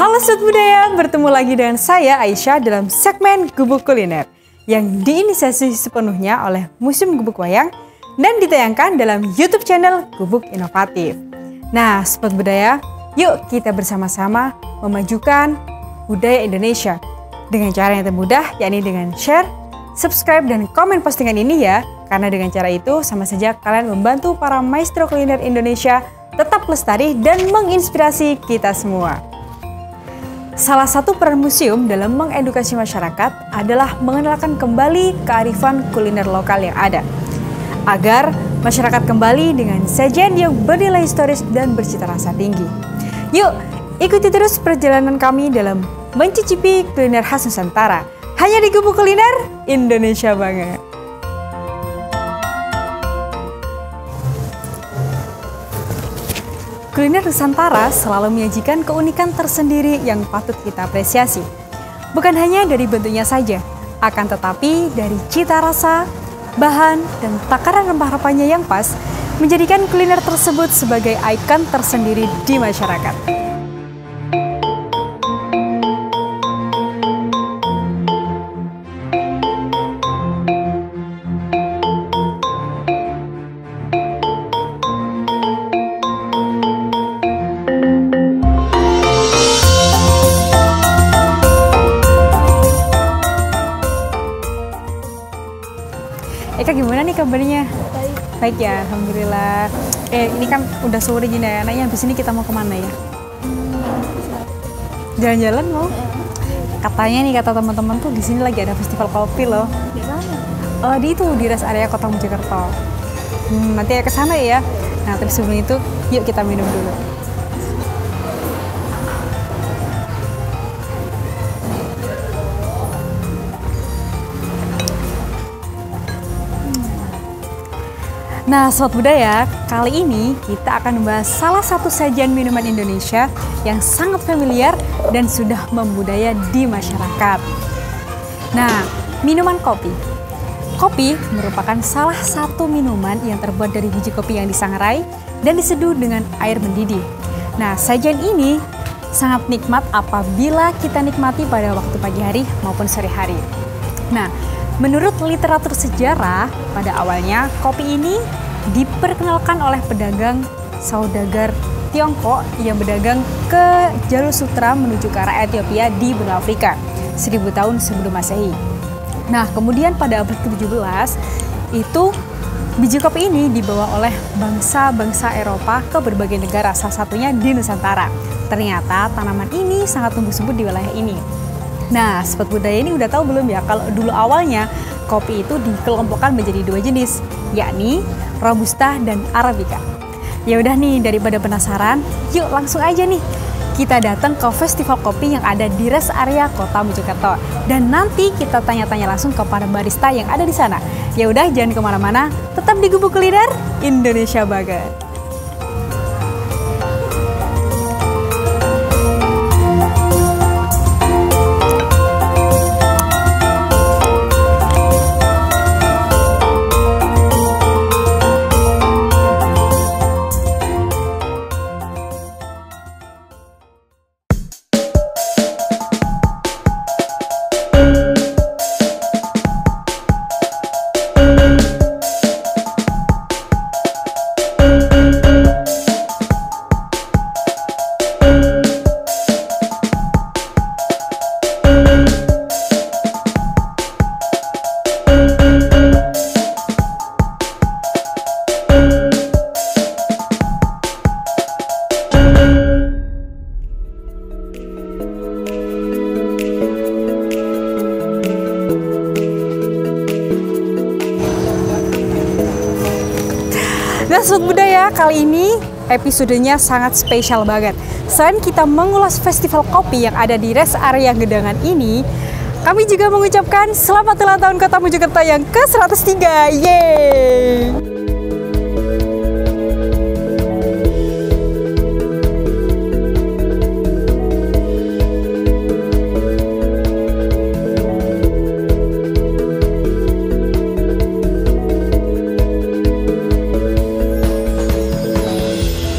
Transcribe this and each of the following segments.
Halo Sobat Budaya, bertemu lagi dengan saya Aisyah dalam segmen Gubuk Kuliner yang diinisiasi sepenuhnya oleh Museum Gubuk Wayang dan ditayangkan dalam YouTube channel Gubuk Inovatif. Nah, Sobat Budaya, yuk kita bersama-sama memajukan budaya Indonesia dengan cara yang termudah, yakni dengan share, subscribe, dan komen postingan ini ya. Karena dengan cara itu sama saja kalian membantu para maestro kuliner Indonesia tetap lestari dan menginspirasi kita semua. Salah satu peran museum dalam mengedukasi masyarakat adalah mengenalkan kembali kearifan kuliner lokal yang ada, agar masyarakat kembali dengan sajian yang bernilai historis dan bercita rasa tinggi. Yuk, ikuti terus perjalanan kami dalam mencicipi kuliner khas Nusantara, hanya di Gubuk Kuliner Indonesia banget. Kuliner Nusantara selalu menyajikan keunikan tersendiri yang patut kita apresiasi. Bukan hanya dari bentuknya saja, akan tetapi dari cita rasa, bahan, dan takaran rempah-rempahnya yang pas, menjadikan kuliner tersebut sebagai ikon tersendiri di masyarakat. Eka, gimana nih kabarnya? Baik. Baik ya, alhamdulillah. Ini kan udah sore gini ya, anaknya habis ini kita mau kemana ya? Jalan-jalan mau? Katanya nih, kata teman-teman tuh di sini lagi ada festival kopi loh. Di mana? Di rest area Kota Mojokerto. Nanti ya ke sana ya. Nah, tapi sebelum itu, yuk kita minum dulu. Nah, Sobat Budaya, kali ini kita akan membahas salah satu sajian minuman Indonesia yang sangat familiar dan sudah membudaya di masyarakat. Nah, minuman kopi. Kopi merupakan salah satu minuman yang terbuat dari biji kopi yang disangrai dan diseduh dengan air mendidih. Nah, sajian ini sangat nikmat apabila kita nikmati pada waktu pagi hari maupun sore hari. Nah, menurut literatur sejarah, pada awalnya kopi ini diperkenalkan oleh pedagang saudagar Tiongkok yang berdagang ke jalur sutra menuju ke arah Ethiopia di benua Afrika 1000 tahun sebelum Masehi. Nah, kemudian pada abad ke-17 itu biji kopi ini dibawa oleh bangsa-bangsa Eropa ke berbagai negara, salah satunya di Nusantara. Ternyata tanaman ini sangat tumbuh subur di wilayah ini. Nah, Sobat Budaya ini udah tahu belum ya kalau dulu awalnya kopi itu dikelompokkan menjadi dua jenis, yakni Robusta dan Arabica. Ya udah nih, daripada penasaran, yuk langsung aja nih kita datang ke festival kopi yang ada di rest area Kota Mojokerto. Dan nanti kita tanya-tanya langsung kepada barista yang ada di sana. Ya udah, jangan kemana-mana, tetap di Gubuk Kuliner Indonesia banget. Nah, Sobat Budaya, kali ini episodenya sangat spesial banget. Selain kita mengulas festival kopi yang ada di rest area Gedangan ini, kami juga mengucapkan selamat ulang tahun Kota Mojokerto yang ke-103. Yeay!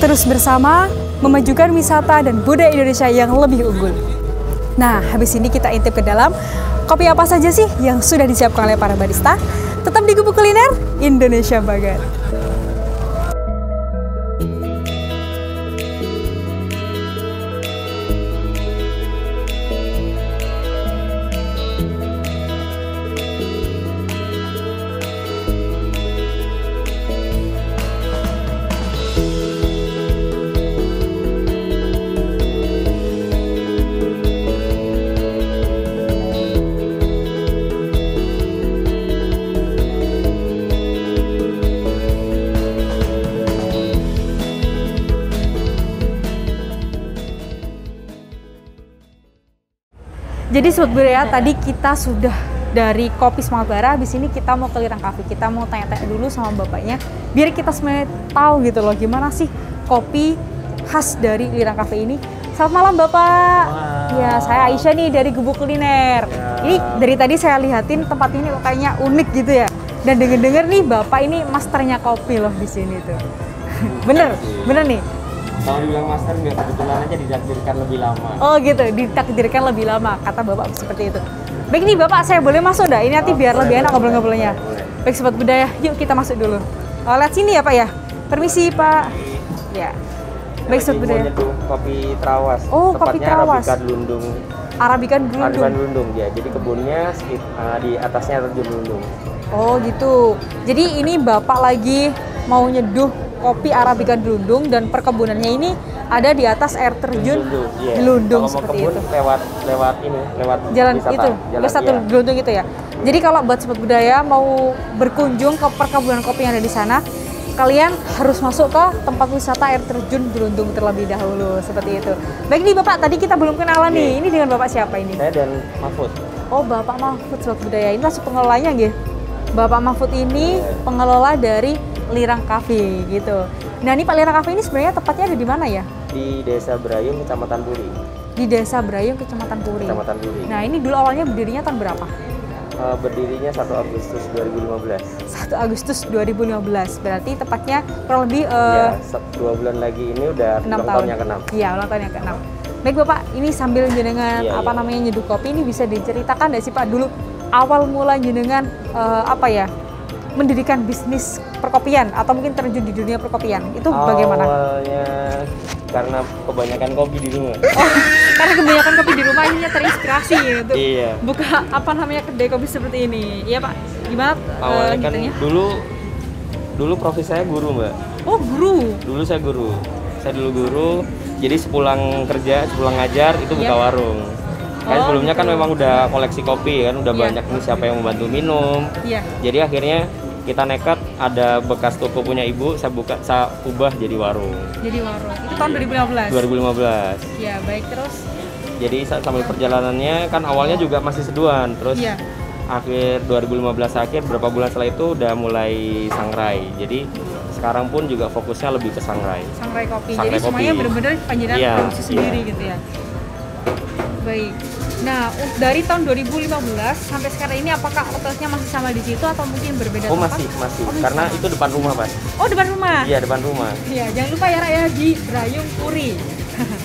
Terus bersama memajukan wisata dan budaya Indonesia yang lebih unggul. Nah, habis ini kita intip ke dalam, kopi apa saja sih yang sudah disiapkan oleh para barista? Tetap di Gubuk Kuliner Indonesia Bagat. Jadi Sobat Budaya, tadi kita sudah dari Kopi Semangat Bara, habis ini kita mau ke Lirang Cafe. Kita mau tanya-tanya dulu sama bapaknya, biar kita semuanya tahu gitu loh, gimana sih kopi khas dari Lirang Cafe ini. Selamat malam Bapak. Ya, saya Aisyah nih dari Gubuk Kuliner. Ini dari tadi saya lihatin tempat ini kayaknya unik gitu ya. Dan denger-denger nih Bapak ini masternya kopi loh di sini tuh. Bener nih. Kalau dibilang master nggak, kebetulan aja ditakdirkan lebih lama. Oh gitu, ditakdirkan lebih lama, kata Bapak seperti itu. Baik nih Bapak, saya boleh masuk dah? Ini nanti biar lebih enak ngobrol-ngobrolnya. Baik Sobat Budaya, yuk kita masuk dulu. Oh, lihat sini ya Pak ya. Permisi Pak. Ya. Baik Sobat Budaya. Kopi Trawas. Oh, kopi Trawas. Arabica Lundung. Arabica Lundung. Arabica Lundung ya. Jadi kebunnya di atasnya terjun Lundung. Oh gitu. Jadi ini Bapak lagi mau nyeduh kopi Arabica Lundung dan perkebunannya ini ada di atas air terjun Lundung seperti itu. Lewat jalan wisata, itu, wisata Lundung itu ya. Jadi kalau buat Sobat Budaya mau berkunjung ke perkebunan kopi yang ada di sana, kalian harus masuk ke tempat wisata air terjun Lundung terlebih dahulu seperti itu. Baik nih Bapak, tadi kita belum kenalan nih. Ini dengan Bapak siapa ini? Saya dan Mahfud. Oh, Bapak Mahfud Sobat Budaya. Ini langsung pengelolanya nggih. Bapak Mahfud ini pengelola dari Lirang Cafe gitu. Nah ini Pak, Lirang Cafe ini sebenarnya tepatnya ada di mana ya? Di Desa Brayung, Kecamatan Puri. Di Desa Brayung, Kecamatan Puri. Kecamatan Puri. Nah ini dulu awalnya berdirinya tahun berapa? Berdirinya 1 Agustus 2015. 1 Agustus 2015. Berarti tepatnya kurang lebih ya, 2 bulan lagi ini udah 6 tahun yang ke-6. Iya, ulang tahun yang ke-6. Baik Bapak, ini sambil jenengan namanya nyeduh kopi ini bisa diceritakan nggak sih Pak dulu awal mula jenengan mendirikan bisnis perkopian atau mungkin terjun di dunia perkopian itu bagaimana? Awalnya karena kebanyakan kopi di rumah. Oh, karena kebanyakan kopi di rumah ini terinspirasi gitu. Iya. Buka kedai kopi seperti ini. Iya Pak, gimana? Awalnya kan dulu profesi saya guru Mbak. Oh guru. Dulu saya guru. Saya dulu guru. Jadi sepulang kerja, sepulang ngajar itu buka warung. Kan sebelumnya kan memang udah koleksi kopi kan, udah banyak nih siapa yang membantu minum. Iya. Jadi akhirnya kita nekat, ada bekas toko punya ibu, saya ubah jadi warung. Jadi warung. Itu tahun 2015. 2015. Ya, baik terus. Jadi sambil perjalanannya kan awalnya juga masih seduhan, terus akhir 2015 akhir berapa bulan setelah itu udah mulai sangrai. Jadi sekarang pun juga fokusnya lebih ke sangrai. Sangrai kopi. Sangrai jadi semuanya benar-benar panjenengan produksi sendiri gitu ya. Baik. Nah, dari tahun 2015 sampai sekarang ini apakah outletnya masih sama di situ atau mungkin berbeda tempat? Masih. Karena itu depan rumah, Pak. Oh, depan rumah? Iya, depan rumah. Iya, jangan lupa ya, Rak, ya, di Brayung Puri.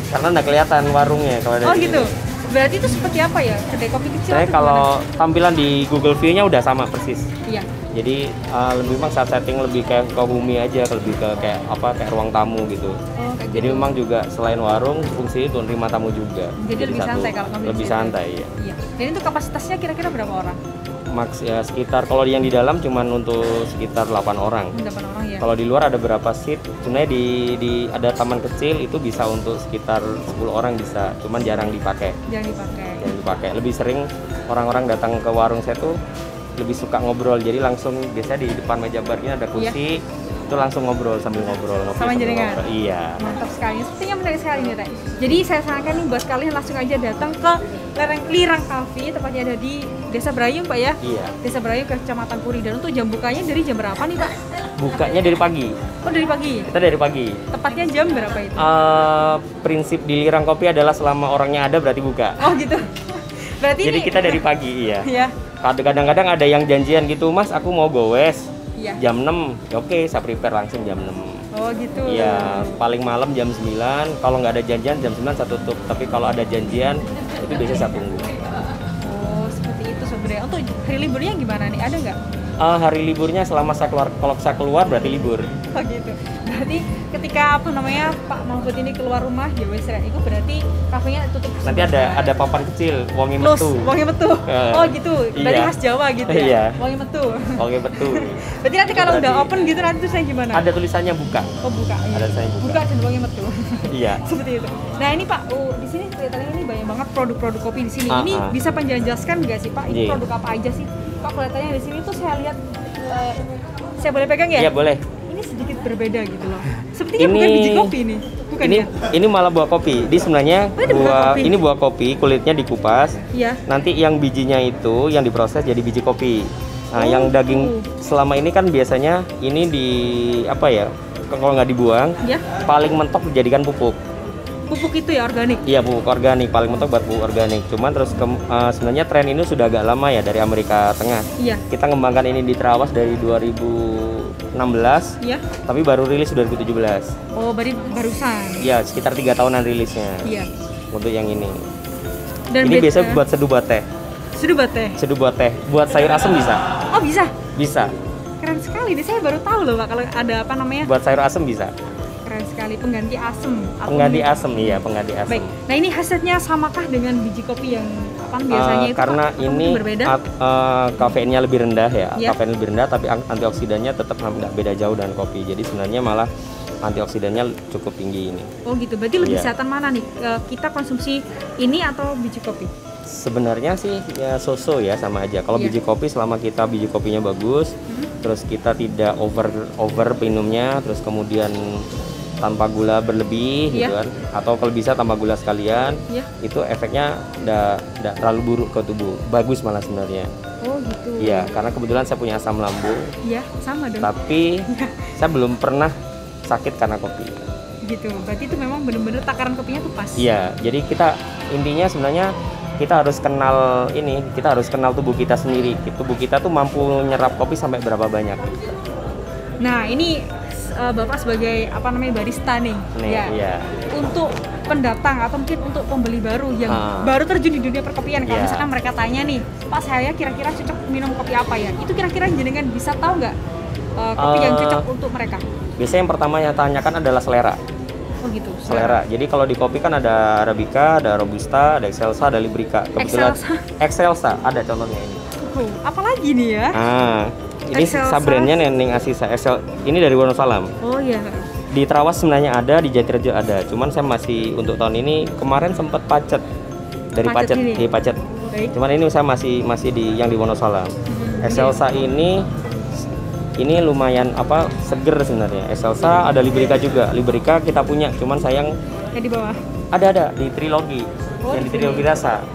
Karena nggak kelihatan warungnya kalau dari gitu. Berarti itu seperti apa ya? Kedai kopi kecil? Saya kalau tampilan di Google View-nya udah sama persis. Iya. Jadi memang saat setting lebih kayak ke bumi aja, lebih ke kayak ruang tamu gitu. Jadi memang juga selain warung fungsinya itu nerima tamu juga. Jadi lebih santai kalau ngambil. Lebih santai ya. Iya. Dan itu kapasitasnya kira-kira berapa orang? Max ya sekitar, kalau yang di dalam cuman untuk sekitar 8 orang. 8 orang ya. Kalau di luar ada berapa seat? Sebenarnya di ada taman kecil itu bisa untuk sekitar 10 orang bisa, cuman jarang dipakai. Jarang dipakai. Lebih sering orang-orang datang ke warung saya tuh lebih suka ngobrol, jadi langsung biasanya di depan meja barnya ada kursi, itu langsung ngobrol sambil ngobrol sama jenengan. Iya. Mantap sekali, sepertinya menarik sekali nih Teh. Jadi saya sarankan nih buat kalian langsung aja datang ke Lirang Cafe, tepatnya ada di Desa Brayung Pak ya. Iya. Desa Brayung, Kecamatan Puri. Dan untuk jam bukanya dari jam berapa nih Pak? Bukanya dari pagi. Oh dari pagi? Kita dari pagi. Tepatnya jam berapa itu? Prinsip di Lirang Kopi adalah selama orangnya ada berarti buka. Oh gitu. Berarti jadi kita dari pagi, iya. Iya. Kadang-kadang ada yang janjian gitu, Mas aku mau gowes iya. jam 6, oke saya prepare langsung jam 6. Oh gitu. Iya, paling malam jam 9. Kalau nggak ada janjian jam 9 saya tutup. Tapi kalau ada janjian itu biasanya saya tunggu. Oh seperti itu sebenarnya. Untuk hari liburnya gimana nih? Ada nggak? Hari liburnya selama saya keluar, kalau saya keluar berarti libur. Oh gitu. Berarti ketika apa namanya Pak Mahfud ini keluar rumah ya wes itu berarti kafenya tutup. Nanti ada papan kecil, wangi metu. Wangi metu. Oh gitu. Berarti khas Jawa gitu ya. Iya. Wangi metu. Wangi metu. Berarti nanti kalau udah open gitu nanti tuh saya gimana? Ada tulisannya buka. Oh buka. Iya. Ada tulisannya buka. Buka dan wangi metu. Iya. Seperti itu. Nah ini Pak, di sini kelihatannya ini banyak banget produk-produk kopi di sini. Ini bisa penjelaskan nggak sih Pak? Ini produk apa aja sih? Pak kelihatannya di sini tuh saya lihat, saya boleh pegang ya? Iya boleh. Ini sedikit berbeda gitu loh. Sepertinya bukan biji kopi nih. Bukan ini, ya? Ini malah buah kopi. Ini sebenarnya ini buah kopi, kulitnya dikupas. Iya. Nanti yang bijinya itu yang diproses jadi biji kopi. Nah, yang daging selama ini kan biasanya ini di apa ya? Kalau nggak dibuang, ya, paling mentok dijadikan pupuk. Pupuk itu ya organik? Iya, pupuk organik, paling mentok buat pupuk organik. Cuman terus sebenarnya tren ini sudah agak lama ya dari Amerika Tengah. Iya. Kita ngembangkan ini di Trawas dari 2016. Iya. Tapi baru rilis 2017. Oh, barusan. Iya, sekitar 3 tahunan rilisnya. Iya. Untuk yang ini. Dan ini biasa buat seduh buat teh. Seduh buat teh. Seduh buat teh. Buat sayur asem bisa. Oh, bisa. Bisa. Keren sekali. Ini saya baru tahu loh, Pak, kalau ada apa namanya? Buat sayur asem bisa. Keren sekali, pengganti asem. Pengganti asem, iya, pengganti asem. Baik. Nah, ini hasilnya samakah dengan biji kopi yang apa biasanya itu? Karena Pak, ini kafeinnya lebih rendah ya. Kafein lebih rendah tapi antioksidannya tetap nggak beda jauh dengan kopi. Jadi sebenarnya malah antioksidannya cukup tinggi ini. Oh gitu. Berarti lebih sehat mana nih? Kita konsumsi ini atau biji kopi? Sebenarnya sih ya so-so ya, sama aja. Kalau biji kopi selama kita biji kopinya bagus, terus kita tidak over minumnya, terus kemudian tanpa gula berlebih gitu kan, atau kalau bisa tanpa gula sekalian, itu efeknya tidak terlalu buruk ke tubuh, bagus malah sebenarnya. Oh gitu. Iya, karena kebetulan saya punya asam lambung. Iya, sama dong. Tapi saya belum pernah sakit karena kopi. Gitu, berarti itu memang benar-benar takaran kopinya tuh pas. Iya, jadi kita intinya sebenarnya kita harus kenal ini, kita harus kenal tubuh kita sendiri. Tubuh kita tuh mampu nyerap kopi sampai berapa banyak. Nah ini Bapak sebagai apa namanya barista nih, ya. Untuk pendatang atau mungkin untuk pembeli baru yang baru terjun di dunia perkopian, kalau misalkan mereka tanya nih, Pak saya kira-kira cocok minum kopi apa ya? Itu kira-kira jenengan bisa tahu nggak kopi yang cocok untuk mereka? Biasanya yang pertama yang tanyakan adalah selera. Oh gitu. Selera. Jadi kalau di kopi kan ada Arabica, ada Robusta, ada Excelsa, ada Liberica. Kebetulan Excelsa ada contohnya ini. Apalagi nih ya? Ini brandnya Neneng Asisa. Ini dari Wonosalam. Oh iya. Di Trawas sebenarnya ada, di Jatirejo ada. Cuman saya masih untuk tahun ini kemarin sempat pacet dari pacet di pacet. Cuman ini saya masih di yang di Wonosalam. Excelsa ini lumayan seger sebenarnya. Excelsa ada Liberica juga. Liberica kita punya, cuman sayang di bawah. Ada di Trilogi. Yang di Trilogi Rasa.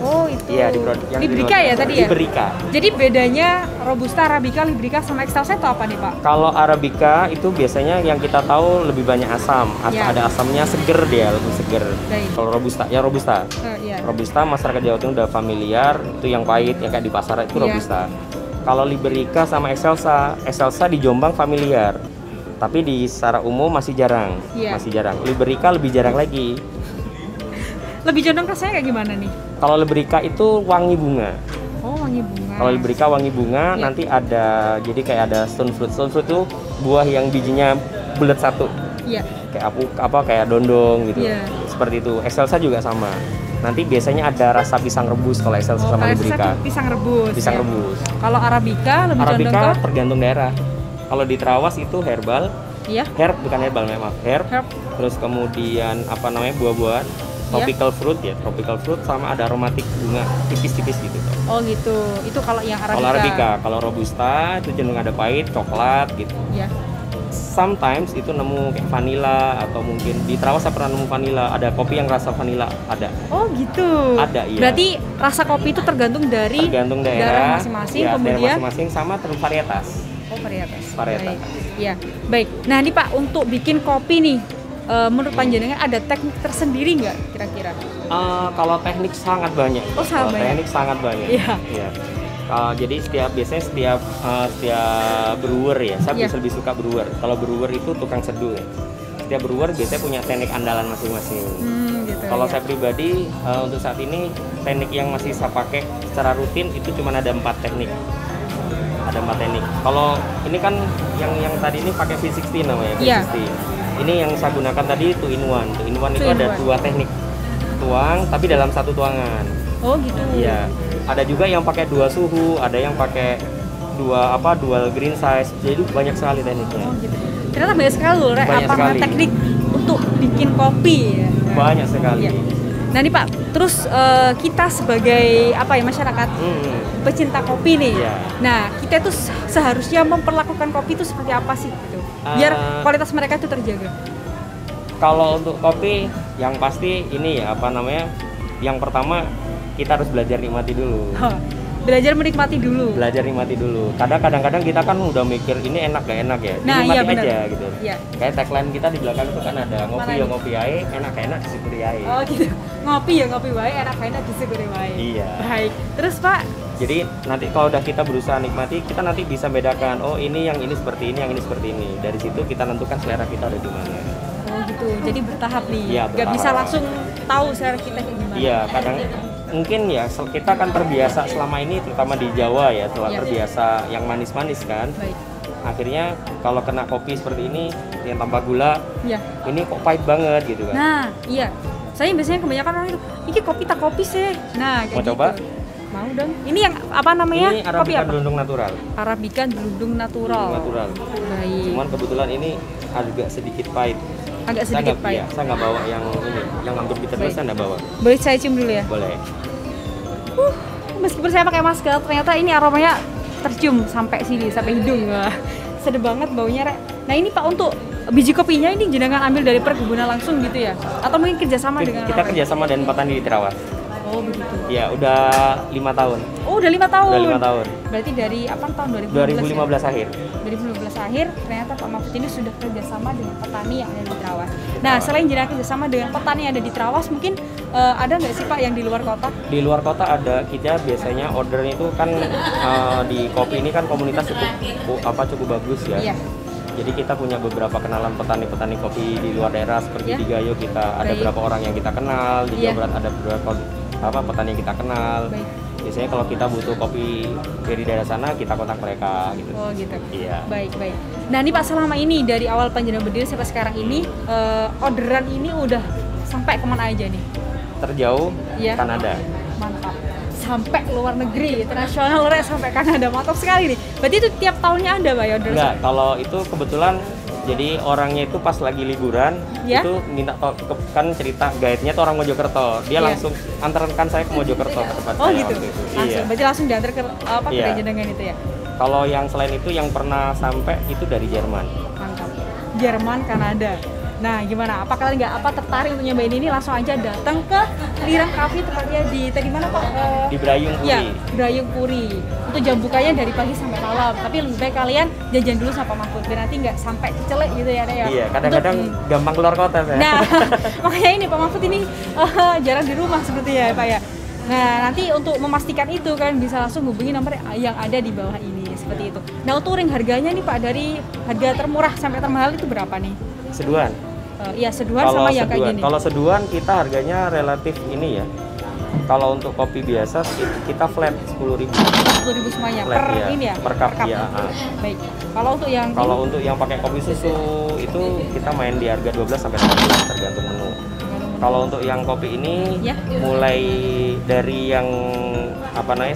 Oh itu. Iya, yang Liberica ya tadi ya? Liberica. Jadi bedanya Robusta, Arabica, Liberica sama Excelsa itu apa nih Pak? Kalau Arabica itu biasanya yang kita tahu lebih banyak asam. Ada asamnya, seger dia, lebih seger. Kalau Robusta, Robusta masyarakat Jawa Timur udah familiar, itu yang pahit, yang kayak di pasar itu Robusta. Kalau Liberica sama Excelsa di Jombang familiar. Tapi di secara umum masih jarang. Liberica lebih jarang lagi. Lebih condong rasanya kayak gimana nih? Kalau Liberica itu wangi bunga. Oh, wangi bunga. Kalau Liberica wangi bunga, nanti ada jadi kayak ada stone fruit. Stone fruit itu buah yang bijinya bulat satu. Iya. Kayak kayak dondong gitu. Seperti itu. Excelsa juga sama. Nanti biasanya ada rasa pisang rebus kalau Excelsa sama Liberica. Pisang rebus. Pisang rebus. Kalau Arabica lebih condong ke? Tergantung daerah. Kalau di Trawas itu herbal. Herb bukan herbal memang. Herb. Terus kemudian buah-buahan. Tropical fruit sama ada aromatik bunga tipis-tipis gitu. Oh gitu. Itu kalau yang Arabica. Kalau Arabica, kalau Robusta itu cenderung ada pahit, coklat gitu. Sometimes itu nemu kayak vanilla atau mungkin di Trawas saya pernah nemu vanilla, ada kopi yang rasa vanilla ada. Oh gitu. Ada, iya. Berarti rasa kopi itu tergantung daerah masing-masing, kemudian daerah masing-masing sama varietas. Oh varietas. Iya. Baik. Nah ini Pak untuk bikin kopi nih. Menurut panjenengan ada teknik tersendiri nggak kira-kira? Kalau teknik sangat banyak. Oh sangat banyak. Teknik sangat banyak. Iya. Jadi biasanya setiap brewer ya, saya lebih suka brewer. Kalau brewer itu tukang seduh ya. Setiap brewer biasanya punya teknik andalan masing-masing. Gitu, kalau saya pribadi untuk saat ini teknik yang masih saya pakai secara rutin itu cuma ada 4 teknik. Ada 4 teknik. Kalau ini kan yang tadi ini pakai V60 namanya, V60. Ini yang saya gunakan tadi 2-in-1. 2-in-1 itu ada 2 teknik tuang, tapi dalam 1 tuangan. Oh gitu. Iya. Ada juga yang pakai 2 suhu, ada yang pakai dual green size. Jadi banyak sekali tekniknya. Oh gitu. Ternyata banyak sekali loh, teknik untuk bikin kopi. Banyak sekali. Ya. Nah nih Pak, terus kita sebagai masyarakat pecinta kopi nih. Nah kita itu seharusnya memperlakukan kopi itu seperti apa sih gitu, biar kualitas mereka itu terjaga. Kalau untuk kopi, yang pasti ini yang pertama kita harus belajar nikmati dulu. Belajar menikmati dulu. Kadang-kadang kita kan udah mikir ini enak gak enak ya. Nah, nikmati aja gitu. Iya. Kayak tagline kita di belakang itu kan ada ngopi ae, enak disyukuri ae. Oh gitu. Ngopi wae, enak disyukuri wae. Iya. Baik. Terus Pak, jadi nanti kalau udah kita berusaha nikmati, kita nanti bisa bedakan, oh ini yang ini seperti ini, yang ini seperti ini. Dari situ kita tentukan selera kita ada di mana. Oh gitu. Jadi bertahap nih. Iya, Gak bisa langsung tahu selera kita kayak gimana. Iya, kadang mungkin ya kita kan terbiasa selama ini, terutama di Jawa ya, terbiasa yang manis-manis kan. Baik. Akhirnya kalau kena kopi seperti ini yang tanpa gula, ini kok pahit banget gitu kan. Nah iya, saya biasanya kebanyakan orang itu, ini kopi tak kopi sih. Nah kayak mau coba? Mau dong. Ini yang apa namanya? Ini Arabica Gelundung Natural. Arabica Gelundung Natural. Baik. Cuman kebetulan ini agak sedikit pahit. Agak sedikit pahit. Saya nggak bawa yang ini, yang hampir bitter saya nggak bawa. Boleh saya cium dulu ya? Boleh. Meskipun saya pakai masker, ternyata ini aromanya tercium sampai sini, sampai hidung. Sedap banget baunya, Rek. Nah ini Pak, untuk biji kopinya ini jenengan ambil dari perkebunan langsung gitu ya? Atau mungkin kerjasama dengan kita kerjasama dengan petani di Terawas. Oh begitu. Ya udah 5 tahun. Oh udah 5 tahun. Udah 5 tahun. Berarti dari tahun 2015 akhir. 2015 akhir ternyata Pak Mahfud ini sudah kerjasama dengan petani yang ada di Terawas. Nah selain jenengan kerjasama dengan petani yang ada di Terawas, mungkin ada nggak sih Pak yang di luar kota? Di luar kota ada. Kita biasanya ordernya itu kan di kopi ini kan komunitas cukup bagus ya. Iya. Jadi kita punya beberapa kenalan petani-petani kopi di luar daerah seperti di Gayo kita ada beberapa orang yang kita kenal, di Jawa Barat ada beberapa petani yang kita kenal. Baik. Biasanya kalau kita butuh kopi dari daerah sana kita kontak mereka gitu. Oh gitu. Iya. Baik. Nah ini Pak, selama ini dari awal panjenengan berdiri sampai sekarang ini orderan ini udah sampai kemana aja nih? Terjauh Kanada. Mantap. Sampai luar negeri, internasional, sampai Kanada, mantap sekali nih. Berarti itu tiap tahunnya ada Pak ya order? Enggak, kalau itu kebetulan jadi orangnya itu pas lagi liburan itu minta kan cerita guide-nya tuh orang Mojokerto. Dia langsung antarkan saya ke Mojokerto ke tempat saya gitu? Waktu itu. Langsung, berarti langsung diantar ke kedai jenengan itu ya? Kalau yang selain itu yang pernah sampai itu dari Jerman. Mantap. Jerman, Kanada. Nah, gimana? Apa kalian tertarik untuk nyobain ini? Langsung aja datang ke Lirang Cafe, tepatnya di mana Pak? Di Brayung Puri. Ya, Brayung Puri. Untuk jam bukanya dari pagi sampai malam. Tapi lebih baik kalian jajan dulu sama Pak Mahfud, biar nanti nggak sampai kecelek gitu ya, ya. Iya, kadang-kadang gampang keluar kota ya. Nah, makanya ini Pak Mahfud ini jarang di rumah seperti ya Pak ya. Nah, nanti untuk memastikan itu kan bisa langsung hubungi nomor yang ada di bawah ini seperti itu. Nah, untuk ring harganya nih Pak, dari harga termurah sampai termahal itu berapa nih? Seduhan. Iya, seduhan sama yang kayak gini. Kalau seduhan kita harganya relatif ini ya. Kalau untuk kopi biasa kita flat 10.000. 10.000 semuanya flat, per ini ya. Per cup ya. Baik. Kalau untuk yang pakai kopi susu itu kita main di harga 12 sampai 15 tergantung menu. Kalau untuk yang kopi ini mulai dari yang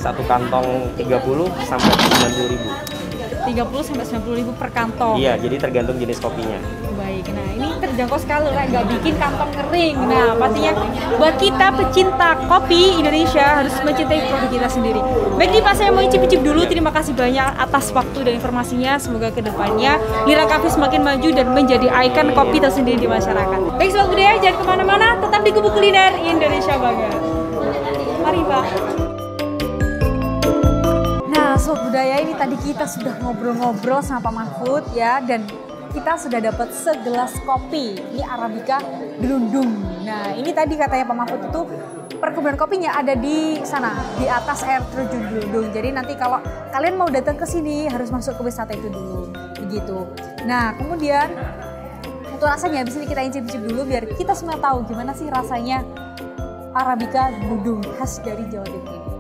satu kantong 30 sampai 90.000. 30 sampai 90.000 per kantong. Iya, jadi tergantung jenis kopinya. Baik, nah ini terjangkau sekali lah, nggak bikin kantong kering. Nah, pastinya buat kita pecinta kopi Indonesia harus mencintai produk kita sendiri. Baik nih Pak, saya mau icip-icip dulu. Terima kasih banyak atas waktu dan informasinya. Semoga kedepannya Lirang Cafe semakin maju dan menjadi ikon kopi tersendiri di masyarakat. Baik Sobat Budaya, jangan kemana-mana, tetap di Gubuk Kuliner Indonesia Bangga. Mari Pak. Nah, Sobat Budaya, ini tadi kita sudah ngobrol-ngobrol sama Pak Mahfud ya, dan kita sudah dapat segelas kopi. Ini Arabica Gelundung. Nah, ini tadi katanya Pak Mahfud itu perkebunan kopinya ada di sana, di atas air terjun Glodong. Jadi nanti kalau kalian mau datang ke sini harus masuk ke wisata itu dulu, begitu. Nah, kemudian untuk rasanya habis ini kita incip-incip dulu biar kita semua tahu gimana sih rasanya Arabica Glodong khas dari Jawa Timur ini.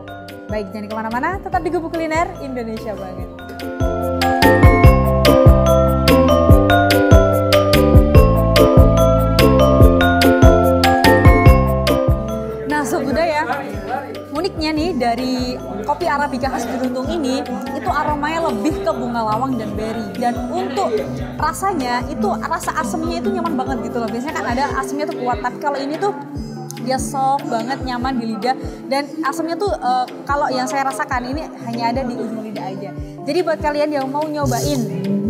Baik, jangan kemana-mana, tetap di Gubuk Kuliner Indonesia banget. Uniknya nih dari kopi Arabica khas Beruntung ini itu aromanya lebih ke bunga lawang dan beri, dan untuk rasanya itu rasa asamnya itu nyaman banget gitu loh. Biasanya kan ada asamnya tuh kuat, tapi kalau ini tuh dia soft banget, nyaman di lidah, dan asamnya tuh kalau yang saya rasakan ini hanya ada di ujung lidah aja. Jadi buat kalian yang mau nyobain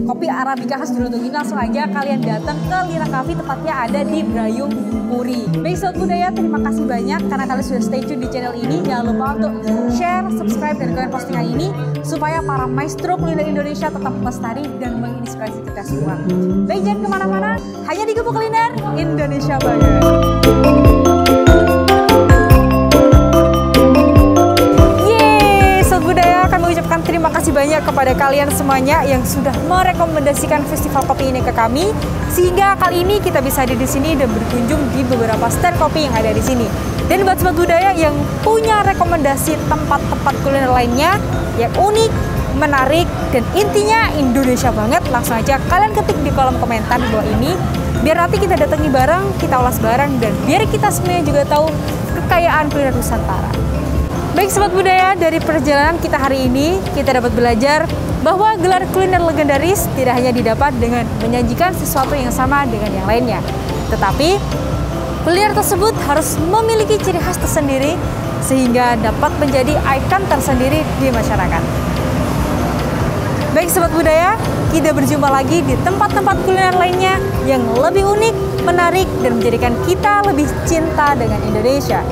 kopi Arabica khas Beruntung ini, langsung aja kalian datang ke Lira Cafe, tepatnya ada di Brayung Puri. Baik Sobat Budaya, terima kasih banyak karena kalian sudah stay tune di channel ini. Jangan lupa untuk share, subscribe, dan komen postingan ini supaya para maestro kuliner Indonesia tetap lestari dan menginspirasi kita semua. Baik, jangan kemana-mana, hanya di Gubuk Kuliner Indonesia banget. Terima kasih banyak kepada kalian semuanya yang sudah merekomendasikan festival kopi ini ke kami, sehingga kali ini kita bisa ada di sini dan berkunjung di beberapa stand kopi yang ada di sini. Dan buat Sobat Budaya yang punya rekomendasi tempat-tempat kuliner lainnya yang unik, menarik, dan intinya Indonesia banget, langsung aja kalian ketik di kolom komentar di bawah ini, biar nanti kita datangi bareng, kita ulas bareng, dan biar kita semuanya juga tahu kekayaan kuliner Nusantara. Baik Sobat Budaya, dari perjalanan kita hari ini, kita dapat belajar bahwa gelar kuliner legendaris tidak hanya didapat dengan menyajikan sesuatu yang sama dengan yang lainnya. Tetapi, kuliner tersebut harus memiliki ciri khas tersendiri sehingga dapat menjadi ikon tersendiri di masyarakat. Baik Sobat Budaya, kita berjumpa lagi di tempat-tempat kuliner lainnya yang lebih unik, menarik, dan menjadikan kita lebih cinta dengan Indonesia.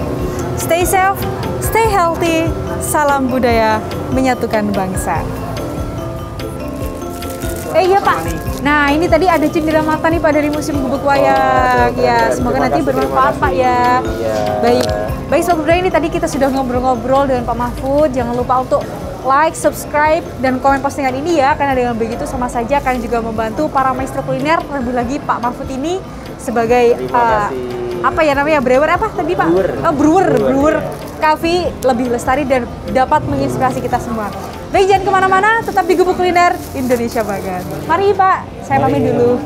Stay safe, stay healthy, salam budaya menyatukan bangsa. Iya Pak. Nah ini tadi ada cindera mata nih Pak dari Museum Gubuk Wayang. Ya semoga nanti bermanfaat Pak ya. Baik Sobat Budaya, ini tadi kita sudah ngobrol-ngobrol dengan Pak Mahfud. Jangan lupa untuk like, subscribe, dan komen postingan ini ya. Karena dengan begitu sama saja kalian juga membantu para maestro kuliner, terlebih lagi Pak Mahfud ini sebagai apa ya namanya, brewer apa tadi Pak? Brewer Cafe lebih lestari dan dapat menginspirasi kita semua. Baik, jangan kemana-mana, tetap di Gubuk Kuliner Indonesia banget. Mari Pak, saya pamit dulu.